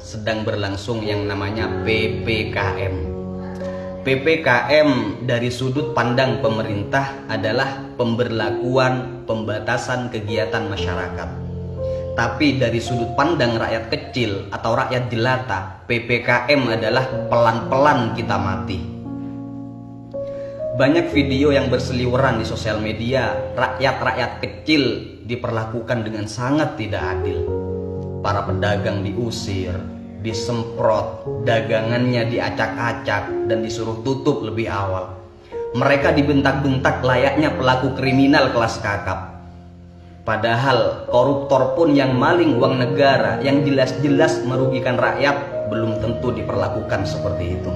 sedang berlangsung yang namanya PPKM. PPKM dari sudut pandang pemerintah adalah pemberlakuan pembatasan kegiatan masyarakat. Tapi dari sudut pandang rakyat kecil atau rakyat jelata, PPKM adalah pelan-pelan kita mati. Banyak video yang berseliweran di sosial media, rakyat-rakyat kecil diperlakukan dengan sangat tidak adil. Para pedagang diusir, disemprot, dagangannya diacak-acak dan disuruh tutup lebih awal. Mereka dibentak-bentak layaknya pelaku kriminal kelas kakap. Padahal koruptor pun yang maling uang negara, yang jelas-jelas merugikan rakyat, belum tentu diperlakukan seperti itu.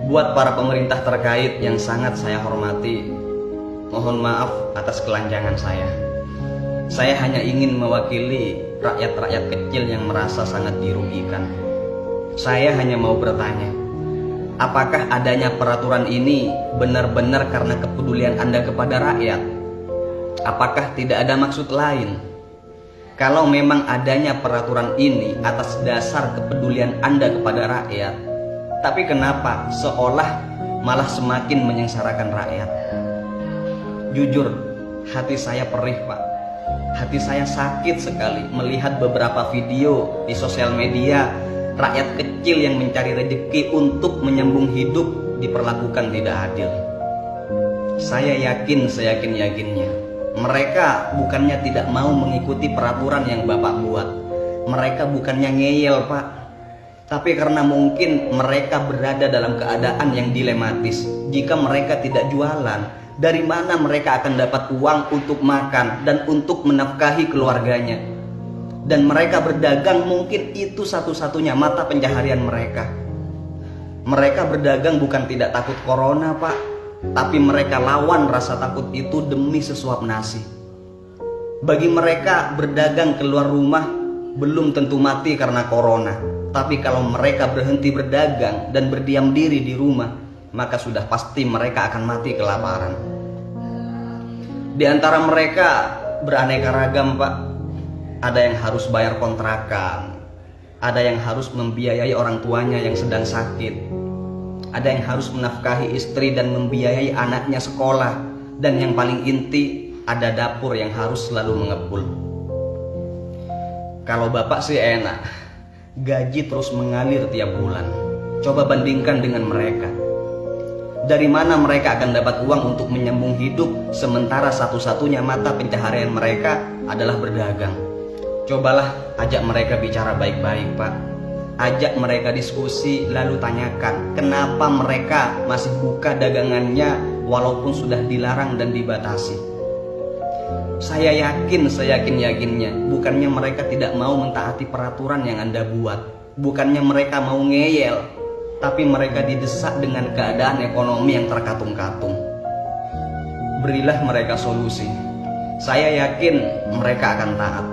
Buat para pemerintah terkait yang sangat saya hormati, mohon maaf atas kelanjangan saya. Saya hanya ingin mewakili rakyat-rakyat kecil yang merasa sangat dirugikan. Saya hanya mau bertanya, apakah adanya peraturan ini benar-benar karena kepedulian Anda kepada rakyat? Apakah tidak ada maksud lain? Kalau memang adanya peraturan ini atas dasar kepedulian Anda kepada rakyat, tapi kenapa seolah malah semakin menyengsarakan rakyat? Jujur, hati saya perih, Pak. Hati saya sakit sekali melihat beberapa video di sosial media rakyat kecil yang mencari rezeki untuk menyambung hidup diperlakukan tidak adil. Saya yakin seyakin-yakinnya mereka bukannya tidak mau mengikuti peraturan yang Bapak buat. Mereka bukannya ngeyel, Pak. Tapi karena mungkin mereka berada dalam keadaan yang dilematis. Jika mereka tidak jualan, dari mana mereka akan dapat uang untuk makan dan untuk menafkahi keluarganya? Dan mereka berdagang mungkin itu satu-satunya mata pencaharian mereka. Mereka berdagang bukan tidak takut corona, Pak, tapi mereka lawan rasa takut itu demi sesuap nasi. Bagi mereka berdagang keluar rumah belum tentu mati karena corona, tapi kalau mereka berhenti berdagang dan berdiam diri di rumah, maka sudah pasti mereka akan mati kelaparan. Di antara mereka beraneka ragam, Pak. Ada yang harus bayar kontrakan, ada yang harus membiayai orang tuanya yang sedang sakit, ada yang harus menafkahi istri dan membiayai anaknya sekolah, dan yang paling inti ada dapur yang harus selalu mengepul. Kalau Bapak sih enak, gaji terus mengalir tiap bulan. Coba bandingkan dengan mereka. Dari mana mereka akan dapat uang untuk menyambung hidup sementara satu-satunya mata pencaharian mereka adalah berdagang? Cobalah ajak mereka bicara baik-baik, Pak. Ajak mereka diskusi, lalu tanyakan kenapa mereka masih buka dagangannya walaupun sudah dilarang dan dibatasi. Saya yakin seyakin-yakinnya bukannya mereka tidak mau mentaati peraturan yang Anda buat, bukannya mereka mau ngeyel, tapi mereka didesak dengan keadaan ekonomi yang terkatung-katung. Berilah mereka solusi. Saya yakin mereka akan taat.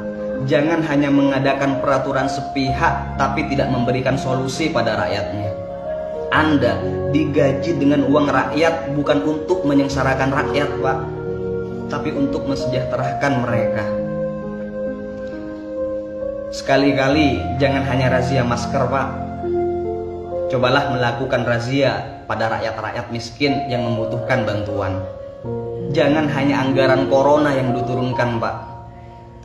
Jangan hanya mengadakan peraturan sepihak tapi tidak memberikan solusi pada rakyatnya. Anda digaji dengan uang rakyat bukan untuk menyengsarakan rakyat, Pak, tapi untuk mensejahterakan mereka. Sekali-kali jangan hanya razia masker, Pak. Cobalah melakukan razia pada rakyat-rakyat miskin yang membutuhkan bantuan. Jangan hanya anggaran corona yang diturunkan, Pak,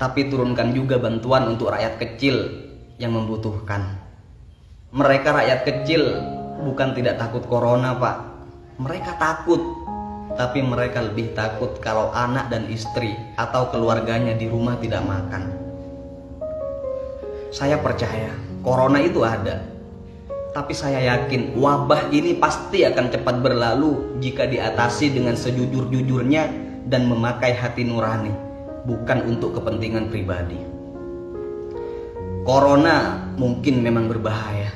tapi turunkan juga bantuan untuk rakyat kecil yang membutuhkan. Mereka rakyat kecil bukan tidak takut corona, Pak. Mereka takut, tapi mereka lebih takut kalau anak dan istri atau keluarganya di rumah tidak makan. Saya percaya corona itu ada, tapi saya yakin wabah ini pasti akan cepat berlalu jika diatasi dengan sejujur-jujurnya dan memakai hati nurani, bukan untuk kepentingan pribadi. Corona mungkin memang berbahaya,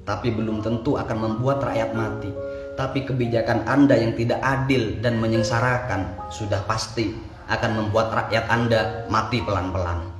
tapi belum tentu akan membuat rakyat mati. Tapi kebijakan Anda yang tidak adil dan menyengsarakan sudah pasti akan membuat rakyat Anda mati pelan-pelan.